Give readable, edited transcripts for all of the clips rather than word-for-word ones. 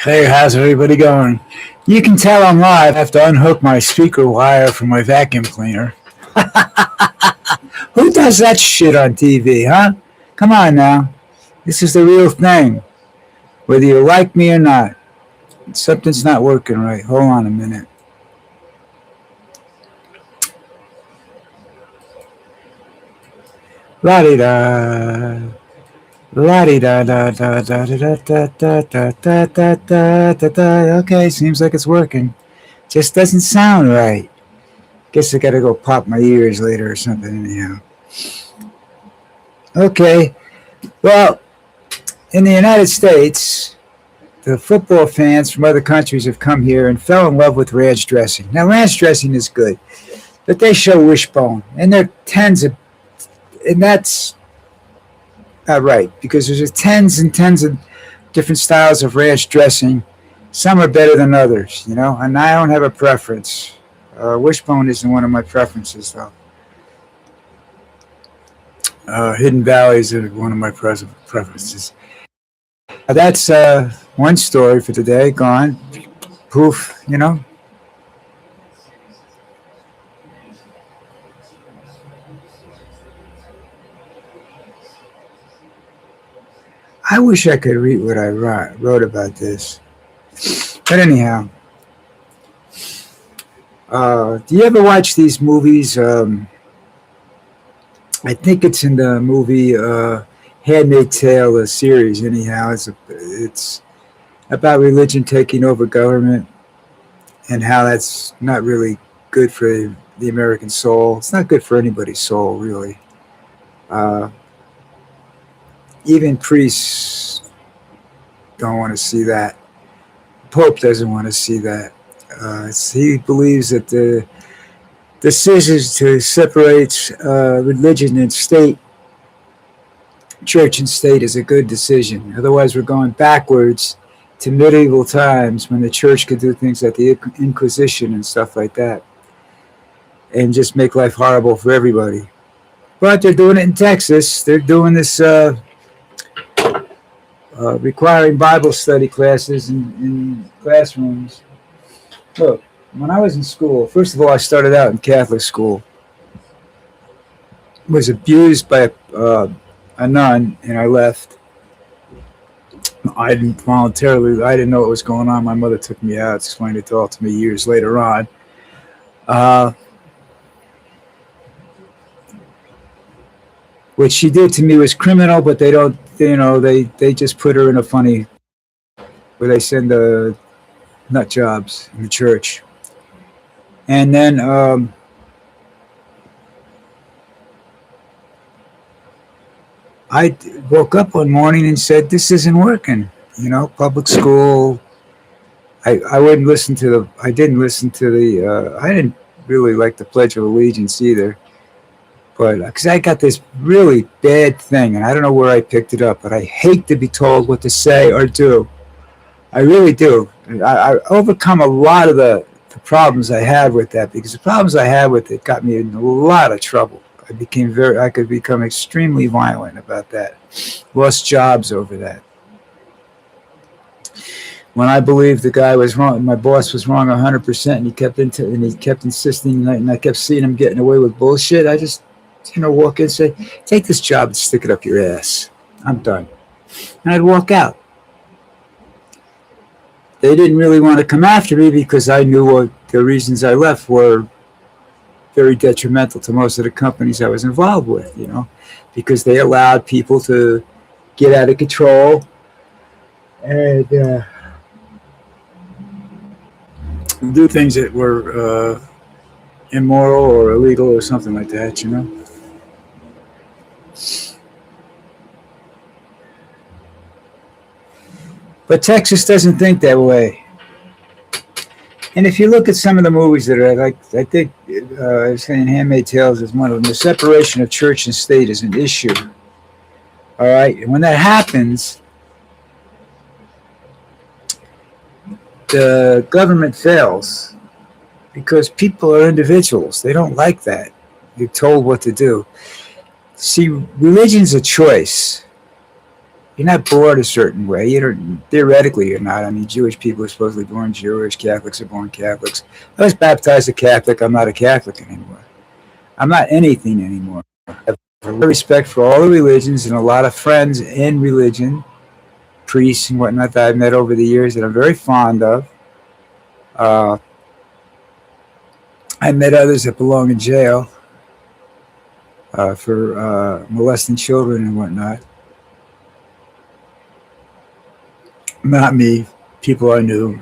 Hey, how's everybody going? You can tell I'm live. I have to unhook my speaker wire from my vacuum cleaner. Who does that shit on TV, huh? Come on now. This is the real thing. Whether you like me or not. Something's not working right. Hold on a minute. La-di-da. La-di-da-da-da-da-da-da-da-da-da-da-da. Okay, seems like it's working. Just doesn't sound right. Guess I gotta go pop my ears later or something anyhow. Okay, well, in the United States, the football fans from other countries have come here and fell in love with ranch dressing. Now, ranch dressing is good, but they show wishbone, and there are tens of, and that's not right because there's tens and tens of different styles of ranch dressing. Some are better than others, and I don't have a preference. Wishbone isn't one of my preferences, though. Hidden Valleys are one of my preferences. That's one story for today. Gone. Poof. I wish I could read what I wrote about this. But anyhow, do you ever watch these movies? I think it's in the movie Handmaid's Tale, the series. Anyhow, it's about religion taking over government and how that's not really good for the American soul. It's not good for anybody's soul, really. Even priests don't want to see that. Pope doesn't want to see that. He believes that the decisions to separate religion and state, church and state, is a good decision. Otherwise, we're going backwards to medieval times when the church could do things like the Inquisition and stuff like that and just make life horrible for everybody. But they're doing it in Texas. They're doing this requiring Bible study classes in classrooms. Look, when I was in school, first of all, I started out in Catholic school. Was abused by a nun, and I left. I didn't voluntarily. I didn't know what was going on. My mother took me out, explained it all to me years later on. What she did to me was criminal, but they don't. They just put her in a funny where they send the nut jobs in the church. And then I woke up one morning and said, "This isn't working." Public school. I wouldn't listen to the. I didn't listen to the. I didn't really like the Pledge of Allegiance either. But because I got this really bad thing, and I don't know where I picked it up, but I hate to be told what to say or do. I really do. I overcome a lot of the problems I had with that, because the problems I had with it got me in a lot of trouble. I could become extremely violent about that. Lost jobs over that. When I believed the guy was wrong, my boss was wrong 100%, and he kept insisting, and I kept seeing him getting away with bullshit. I just, walk in and say, "Take this job and stick it up your ass. I'm done." And I'd walk out. They didn't really want to come after me because I knew what the reasons I left were very detrimental to most of the companies I was involved with, because they allowed people to get out of control and do things that were immoral or illegal or something like that, But Texas doesn't think that way. And if you look at some of the movies that are like, I think I was saying Handmaid's Tale is one of them. The separation of church and state is an issue. All right, and when that happens, the government fails because people are individuals. They don't like that. You're told what to do. See, religion's a choice. you're not born a certain way. You don't, theoretically, you're not. I mean, Jewish people are supposedly born Jewish. Catholics are born Catholics. I was baptized a Catholic. I'm not a Catholic anymore. I'm not anything anymore. I have a lot of respect for all the religions and a lot of friends in religion, priests and whatnot that I've met over the years that I'm very fond of. Uh, I met others that belong in jail for molesting children and whatnot. Not me, people I knew,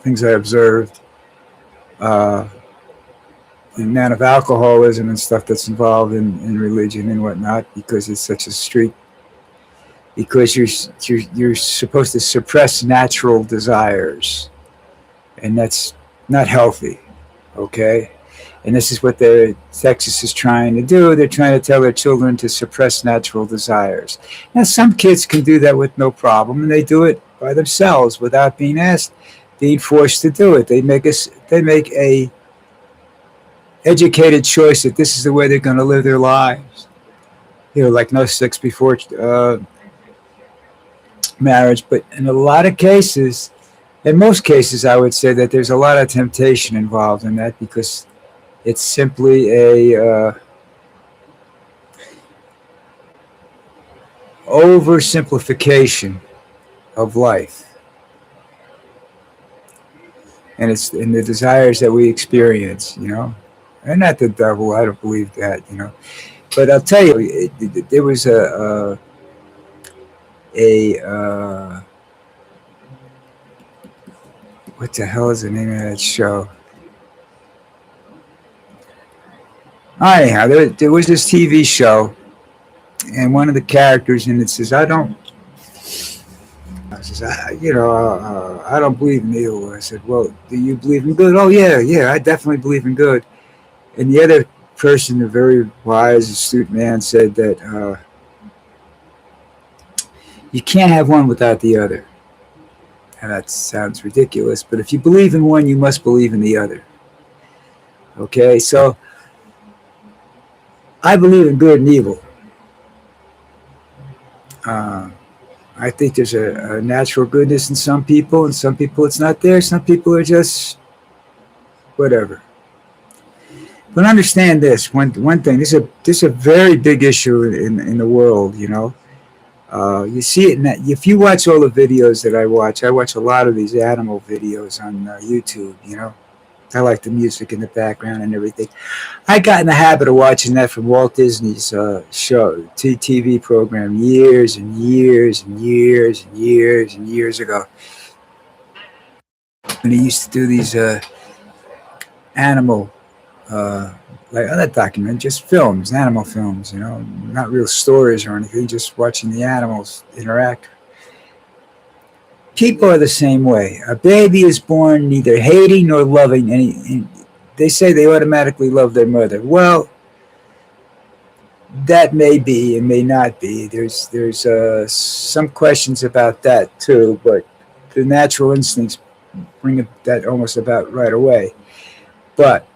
things I observed. Uh, the amount of alcoholism and stuff that's involved in religion and whatnot, because it's such a strict, because you're supposed to suppress natural desires, and that's not healthy. Okay, and this is what Texas is trying to do. They're trying to tell their children to suppress natural desires. Now, some kids can do that with no problem, and they do it by themselves without being asked, being forced to do it. They make a educated choice that this is the way they're going to live their lives. You know, like no sex before marriage. But in a lot of cases, in most cases, I would say that there's a lot of temptation involved in that, because it's simply a oversimplification of life, and it's in the desires that we experience. You know, and not the devil. I don't believe that. You know, but I'll tell you, there was a what the hell is the name of that show? Anyhow, there was this TV show, and one of the characters in it says, I don't believe in evil." I said, "Well, do you believe in good?" "Oh, yeah, I definitely believe in good." And the other person, a very wise, astute man, said that you can't have one without the other. And that sounds ridiculous, but if you believe in one, you must believe in the other. Okay, so I believe in good and evil. I think there's a natural goodness in some people, and some people it's not there. Some people are just whatever. But understand this one thing. This is a very big issue in the world. You know, you see it in that. If you watch all the videos that I watch a lot of these animal videos on YouTube. You know, I like the music in the background and everything. I got in the habit of watching that from Walt Disney's show, TV program, years and years and years and years and years ago. And he used to do these animal, like not documentary, just films, animal films, you know, not real stories or anything, just watching the animals interact. People are the same way. A baby is born neither hating nor loving any. They say they automatically love their mother. Well, that may be and may not be. There's some questions about that too, but the natural instincts bring that almost about right away. But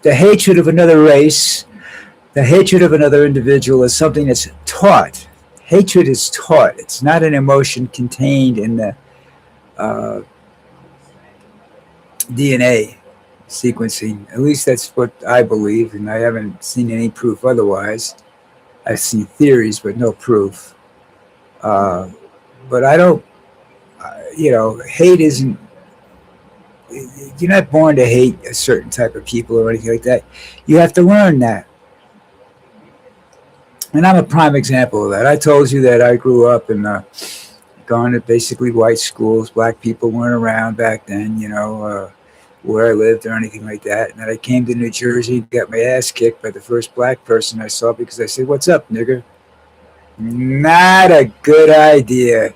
the hatred of another race, the hatred of another individual is something that's taught. Hatred is taught. It's not an emotion contained in the DNA sequencing. At least that's what I believe, and I haven't seen any proof otherwise. I've seen theories, but no proof. But I don't, hate isn't, you're not born to hate a certain type of people or anything like that. You have to learn that. And I'm a prime example of that. I told you that I grew up in going to basically white schools. Black people weren't around back then, where I lived or anything like that. And then I came to New Jersey and got my ass kicked by the first black person I saw because I said, "What's up, nigger?" Not a good idea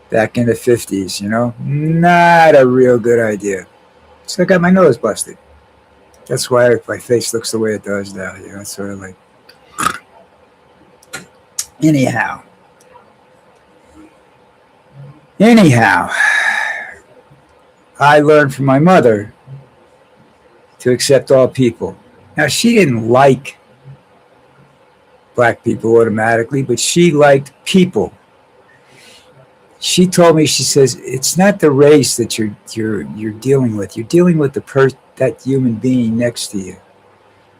back in the 50s, Not a real good idea. So I got my nose busted. That's why my face looks the way it does now, It's sort of like... Anyhow, I learned from my mother to accept all people. Now, she didn't like black people automatically, but she liked people. She told me, she says, it's not the race that you're dealing with. You're dealing with that human being next to you.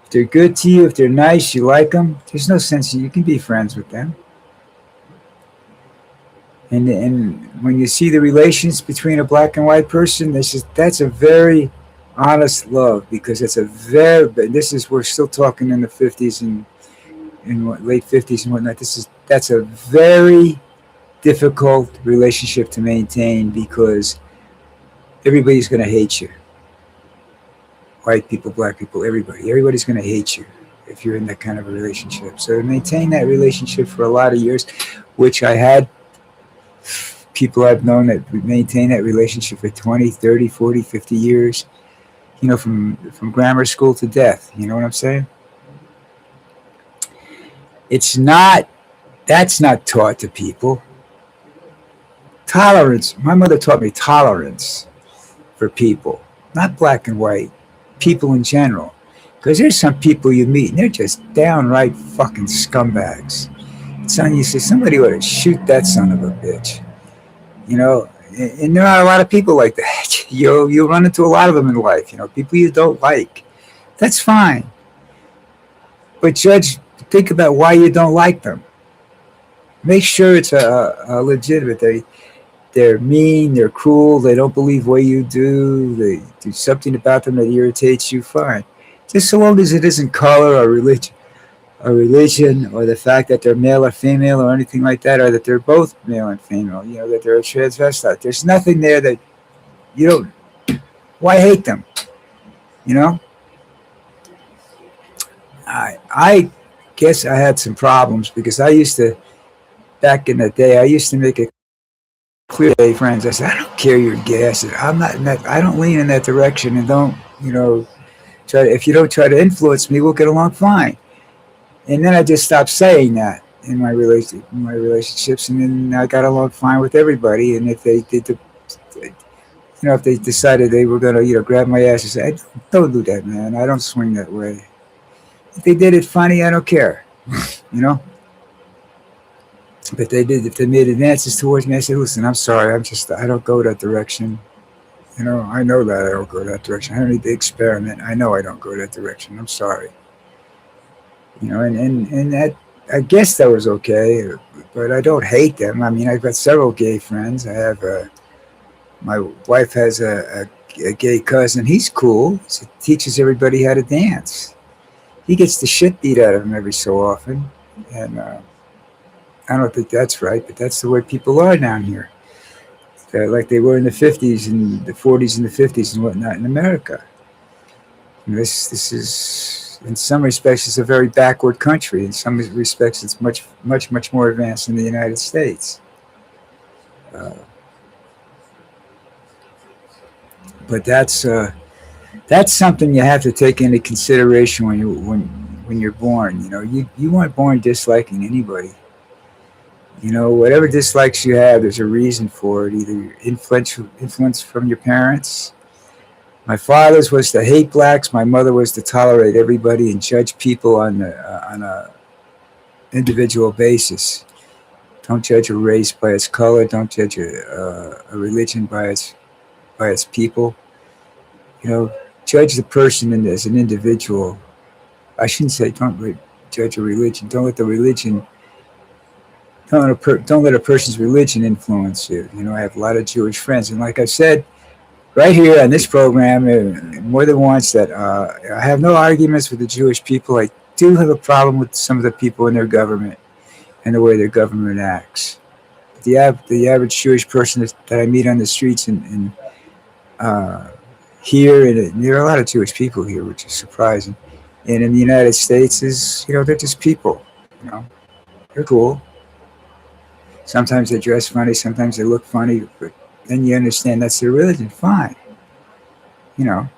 If they're good to you, if they're nice, you like them, there's no sense you can be friends with them. And when you see the relations between a black and white person, that's a very honest love, because it's a very, this is, we're still talking in the 50s and in what, late 50s and whatnot. That's a very difficult relationship to maintain, because everybody's going to hate you. White people, black people, everybody's going to hate you if you're in that kind of a relationship. So to maintain that relationship for a lot of years, which I had people I've known that maintain that relationship for 20, 30, 40, 50 years, from grammar school to death. You know what I'm saying? It's not, that's not taught to people. Tolerance. My mother taught me tolerance for people, not black and white, people in general. Because there's some people you meet and they're just downright fucking scumbags. Son, you say somebody ought to shoot that son of a bitch. And there are a lot of people like that. You'll run into a lot of them in life. People you don't like. That's fine. But think about why you don't like them. Make sure it's a legitimate. They're mean, they're cruel, they don't believe what you do, they do something about them that irritates you, fine. Just so long as it isn't color or religion, or the fact that they're male or female or anything like that, or that they're both male and female, that they're a transvestite. There's nothing there that you don't, why hate them? I guess I had some problems, because back in the day, I used to make it clear to friends. I said, I don't care you're gay. I said, I'm not in that, I don't lean in that direction, and don't, if you don't try to influence me, we'll get along fine. And then I just stopped saying that in my relationships, and then I got along fine with everybody. And if they did if they decided they were gonna, grab my ass and say, don't do that, man. I don't swing that way. If they did it funny, I don't care. you know. But if they made advances towards me, I said, listen, I'm sorry, I don't go that direction. I know that I don't go that direction. I don't need to experiment. I know I don't go that direction. I'm sorry. And that, I guess that was okay, but I don't hate them. I mean, I've got several gay friends. My wife has a gay cousin. He's cool. He teaches everybody how to dance. He gets the shit beat out of him every so often. And I don't think that's right, but that's the way people are down here. Like they were in the 50s and the 40s and the 50s and whatnot in America. And this is, in some respects, it's a very backward country. In some respects, it's much, much, much more advanced than the United States. But that's something you have to take into consideration when you're born. You weren't born disliking anybody. Whatever dislikes you have, there's a reason for it. Either influence from your parents. My father's was to hate blacks. My mother was to tolerate everybody and judge people on a individual basis. Don't judge a race by its color. Don't judge a religion by its people. Judge the person as an individual. I shouldn't say don't judge a religion. Don't let the religion. Don't let a person's religion influence you. I have a lot of Jewish friends, and like I said, right here on this program, more than once, that I have no arguments with the Jewish people. I do have a problem with some of the people in their government and the way their government acts. The average Jewish person that I meet on the streets and here, and there are a lot of Jewish people here, which is surprising. And in the United States, they're just people. They're cool. Sometimes they dress funny, sometimes they look funny, but then you understand that's their religion. Fine. I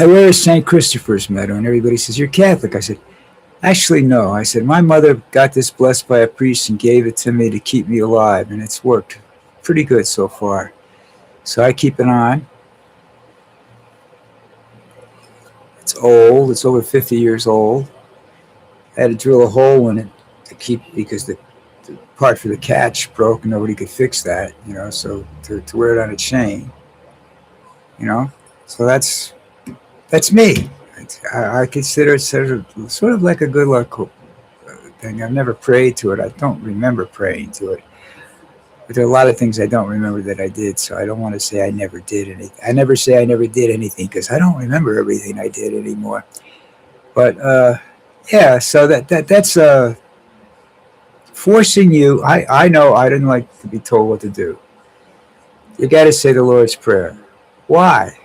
wear a St. Christopher's medal, and everybody says, you're Catholic. I said, actually, no. I said, my mother got this blessed by a priest and gave it to me to keep me alive, and it's worked pretty good so far. So I keep it on. It's old. It's over 50 years old. I had to drill a hole in it to keep, because part for the catch broke and nobody could fix that, so to wear it on a chain, you know. So that's me. I consider it sort of like a good luck thing. I've never prayed to it. I don't remember praying to it. But there are a lot of things I don't remember that I did, so I don't want to say I never did anything. I never say I never did anything because I don't remember everything I did anymore. But yeah, so that's forcing you. I know I didn't like to be told what to do. You got to say the Lord's Prayer. Why?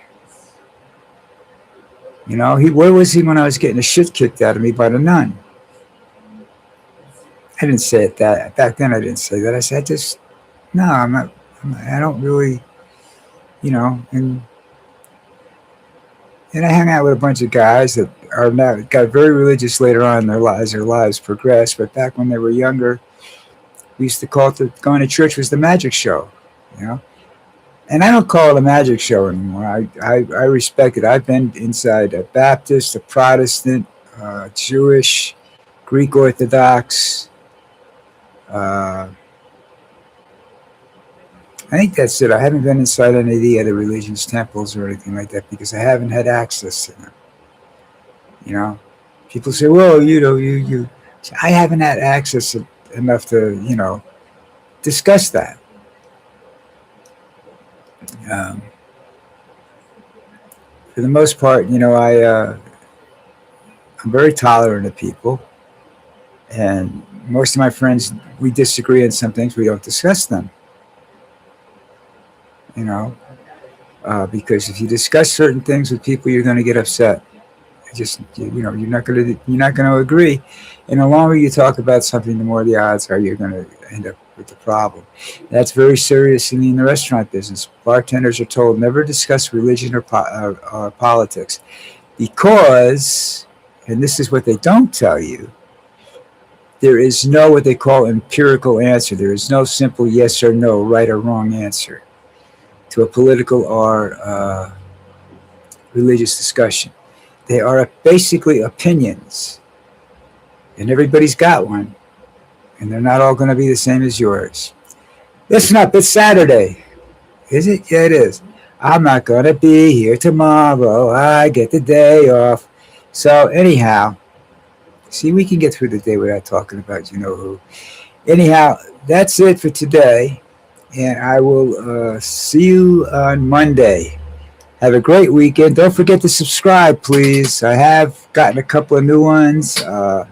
Where was he when I was getting the shit kicked out of me by the nun? I didn't say it that back then. I didn't say that. I said, no, I'm not. I don't really, and I hung out with a bunch of guys that are now got very religious later on in their lives. Their lives progressed, but back when they were younger, we used to call it going to church was the magic show, you know. And I don't call it a magic show anymore. I respect it. I've been inside a Baptist, a Protestant, Jewish, Greek Orthodox. I think that's it. I haven't been inside any of the other religions, temples, or anything like that because I haven't had access to them. You know, people say, "Well, you." I haven't had access enough to, discuss that. Um, for the most part, I'm very tolerant of people, and most of my friends we disagree on some things. We don't discuss them. You know, because if you discuss certain things with people, you're going to get upset. You're not going to agree, and the longer you talk about something, the more the odds are you're going to end up with the problem. That's very serious in the restaurant business. Bartenders are told never discuss religion or politics because, and this is what they don't tell you, there is no what they call empirical answer. There is no simple yes or no, right or wrong answer to a political or religious discussion. They are basically opinions, and everybody's got one, and they're not all going to be the same as yours. Listen up, it's Saturday. Is it? Yeah, it is. I'm not going to be here tomorrow. I get the day off. So, anyhow, see, we can get through the day without talking about you know who. Anyhow, that's it for today, and I will see you on Monday. Have a great weekend. Don't forget to subscribe, please. I have gotten a couple of new ones. And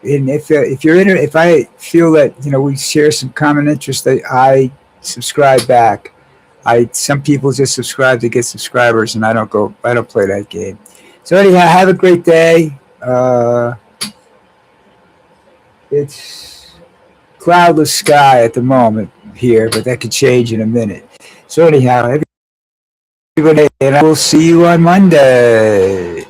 if you're in, if I feel that we share some common interest, I subscribe back. Some people just subscribe to get subscribers, and I don't play that game. So anyhow, have a great day. It's cloudless sky at the moment here, but that could change in a minute. So anyhow, everybody, and I will see you on Monday.